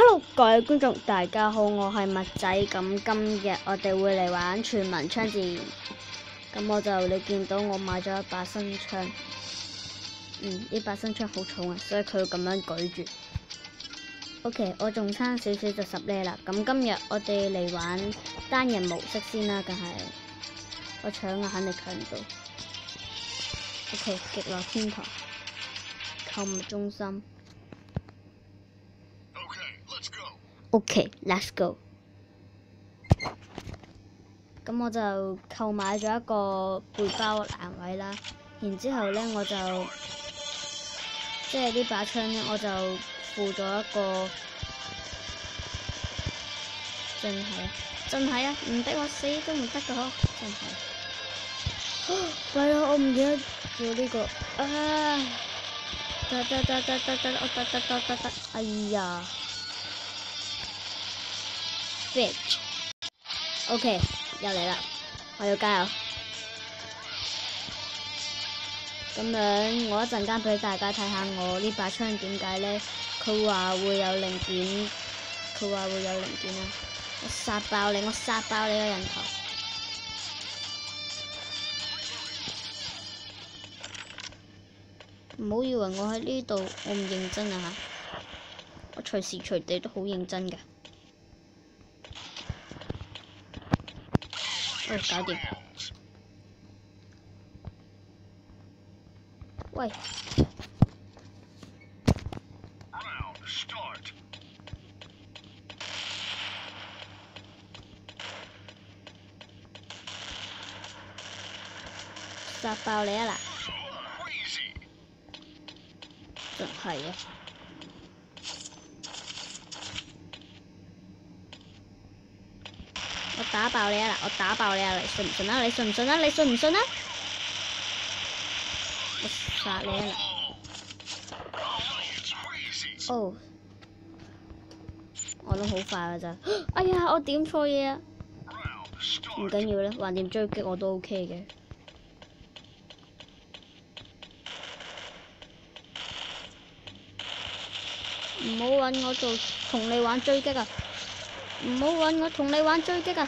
Hello，各位觀眾，大家好，我係麥仔。咁今日我哋會嚟玩全民槍戰。咁你見到我買咗一把新槍，呢把新槍好重啊，所以佢要咁樣舉住。OK， 我仲差少少就10呢啦。咁今日我哋嚟玩單人模式先啦，梗係我搶啊，肯定搶唔到。OK， 極樂天堂，購物中心。OK，let's go。咁我就購買咗一個背包欄位啦，然之後呢，我就呢把槍呢，我就附咗一個，真係啊，唔俾我死都唔得噶嗬，真係。弊啦，我唔記得咗呢個啊！得，哎呀！ bitch，OK， 又嚟啦，我要加油。咁樣我一陣間俾大家睇下我呢把槍點解呢？佢話會有零件，啊！我殺爆你個人頭！唔好以為我喺呢度，我唔認真啊嚇！我隨時隨地都好認真㗎。搞掂！喂，殺爆你啊嗱！真係啊！我打爆你啊！我打爆你啊！你信唔信啊？你信唔信啊？你信唔信啊？我殺你啊！哦，我都好快啦咋！哎呀，我點錯嘢啊！唔緊要啦，橫掂追擊我都 OK 嘅。唔好揾我同你玩追擊啊！唔好揾我同你玩追擊啊！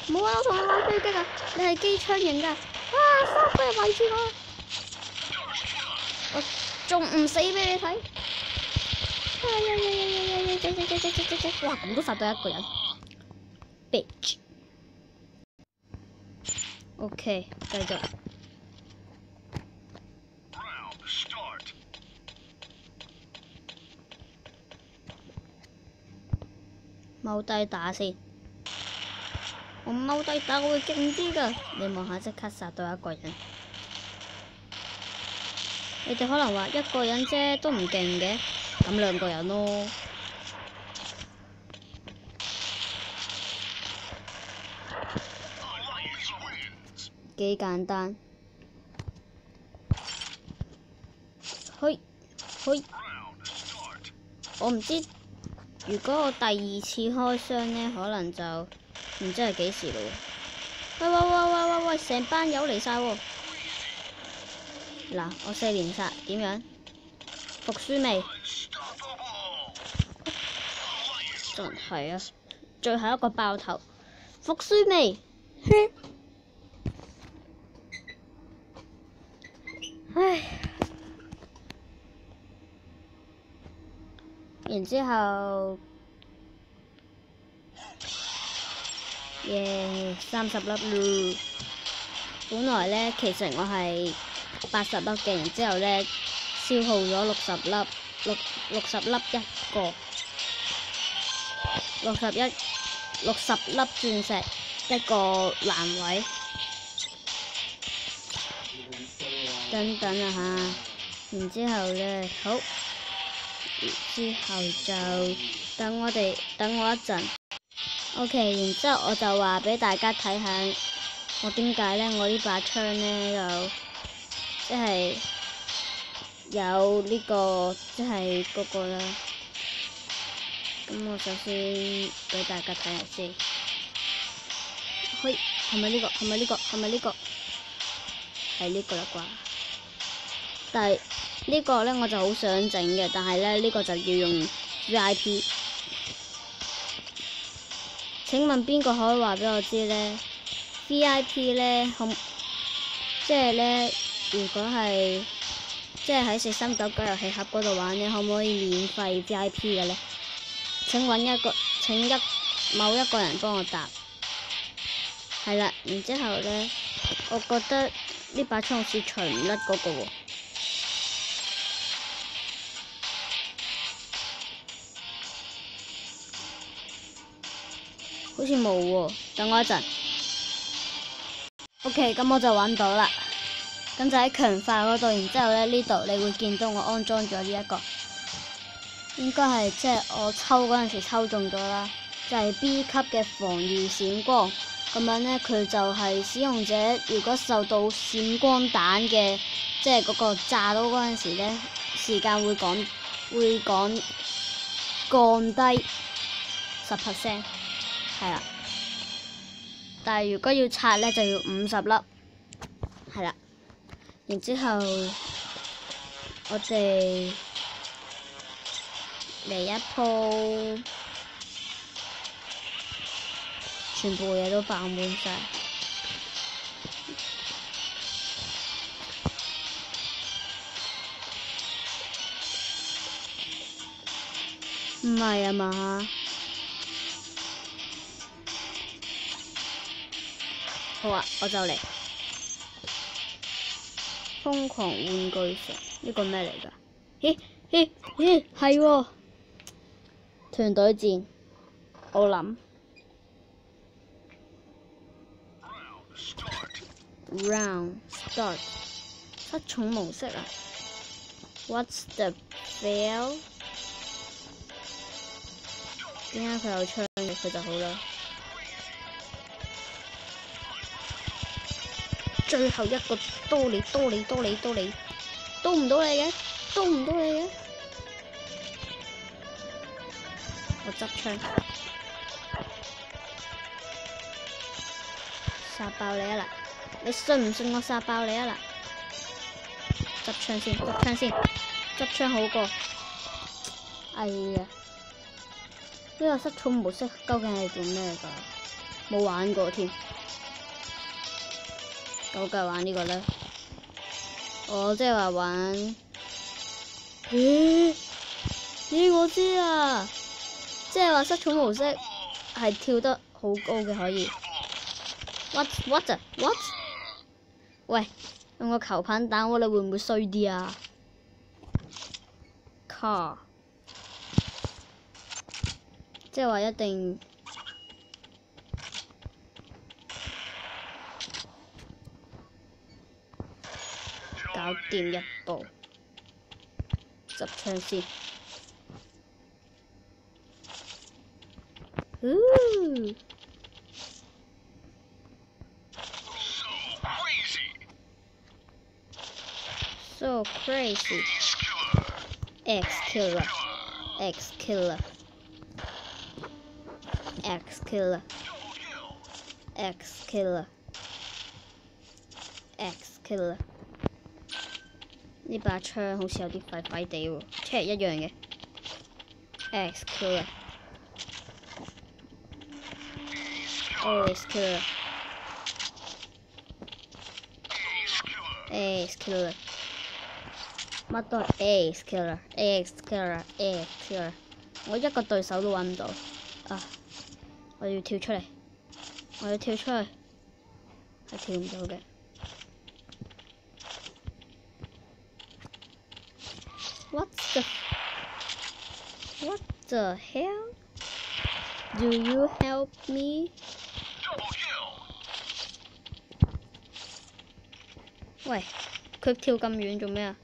唔好揾我同你玩追擊啊！你係機槍型㗎！啊，3個人圍住我，我仲唔死俾你睇！哇，咁都殺到一個人 ，bitch。OK， 繼續。踎低打先，我踎低打我會勁啲㗎。你望下，即刻殺到一個人。你哋可能話一個人啫，都唔勁嘅，咁2個人咯。幾簡單。嘿，我唔知。如果我第2次開箱呢，可能就唔知係幾時咯。喂，成班友嚟晒喎！嗱，我4連殺點樣？服輸未？真係啊！最後一個爆頭，服輸未？唉。然之後，30粒咯。本來呢，其實我係80粒嘅，然之後呢，消耗咗60粒，60粒一個，60粒鑽石一個欄位。等等啊嚇，然之後呢，好。之後就等我一陣 ，OK， 然之後我就話俾大家睇下我點解呢？我呢把槍呢，就有呢個嗰個啦。咁我首先俾大家睇下先，嘿，係咪呢個？係呢個啦啩？但係呢個呢，我就好想整嘅，但係呢，呢個就要用 VIP。請問邊個可以話俾我知呢 VIP 呢？即係呢，如果係即係喺439遊戲盒嗰度玩呢，可唔可以免費 VIP 嘅呢？請某一個人幫我答。係啦，然之後呢，我覺得呢把槍好似除唔甩嗰個喎。好似冇喎，等我一陣。OK， 咁我就揾到啦。咁就喺強化嗰度，然之後咧呢度你會見到我安裝咗呢一個，應該係即係我抽嗰陣時抽中咗啦，就係 B 級嘅防禦閃光。咁樣呢，佢就係使用者如果受到閃光彈嘅即係嗰個炸到嗰陣時呢，時間會降低10%，係啦。但係如果要刷呢，就要50粒，係啦。然之後我哋嚟一鋪，全部嘢都爆滿晒。唔係啊嘛？好啊，我就嚟。瘋狂玩具城呢個咩嚟㗎？咦，係喎！團隊戰，我諗。Round start， 失寵模式啊 ！What's the fail？ 點解佢有槍嘅？佢就好啦。最後一個多你，都唔到你嘅，都唔到你嘅。我執槍，殺爆你啊啦！你信唔信我殺爆你啊啦？執槍先，執槍好過。哎呀，呢個失寵模式究竟係做咩㗎？冇玩過添。我梗係玩呢個啦，我即係話玩，我知啊，即係話失寵模式係跳得好高嘅可以。What？ 喂，用個球棒打我，你會唔會衰啲啊 ？Car， 即係話一定。搞掂一步，執槍先。So crazy. X killer.呢把槍好似有啲廢廢地喎，即係一樣嘅。X killer， 乜都係 X killer， 我一個對手都揾唔到啊！我要跳出嚟，係跳唔到嘅。What the hell? Do you help me? 喂，佢跳咁遠做咩啊？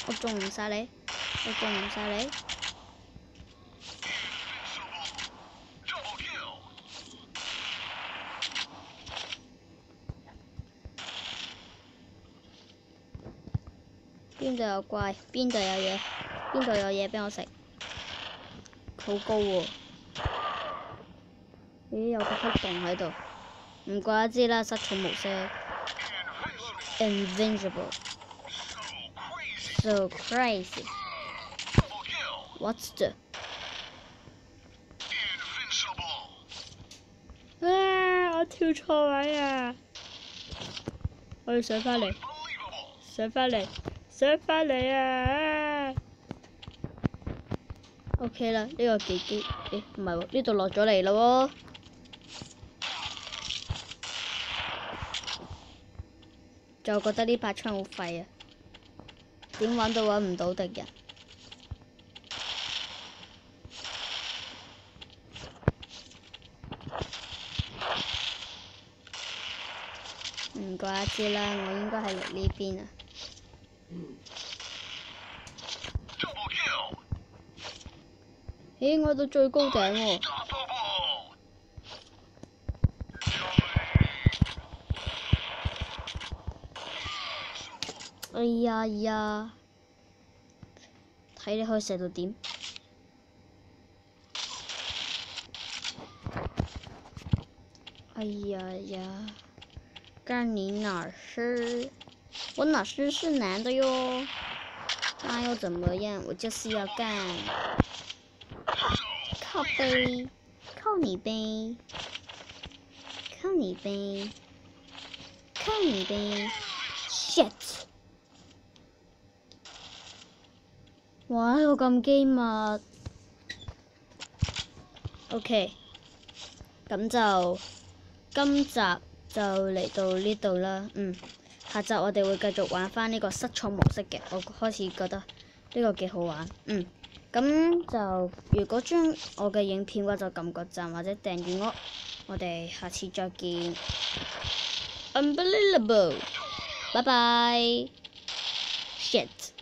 我中唔晒你。邊度有怪？邊度有嘢？邊度有嘢俾我食？好高喎、咦，有個黑洞喺度，唔怪得知啦，失重模式。Invincible。So crazy. What's the？ 啊！我跳錯位啊！我要上返嚟，上返嚟，上返嚟啊 ！OK 啦，呢個幾機，誒唔係喎，呢度落咗嚟咯喎。就覺得呢把槍好廢啊！點揾都揾唔到敵人。唔怪得知啦，我應該係嚟呢邊啊。咦，我到最高頂喎！哎呀，睇你可以射到點？哎呀，幹你哪是？我哪是男的喲？那又怎麼樣？我就是要幹。靠背，靠你唄，靠你唄，靠你唄 ！shit！ 哇，呢個咁機密。OK， 咁就今集就嚟到呢度啦。下集我哋會繼續玩返呢個失重模式嘅。我開始覺得呢個幾好玩。咁就如果中我嘅影片嘅話，就撳個讚或者訂閱我。我哋下次再見。Unbelievable，拜拜。Shit。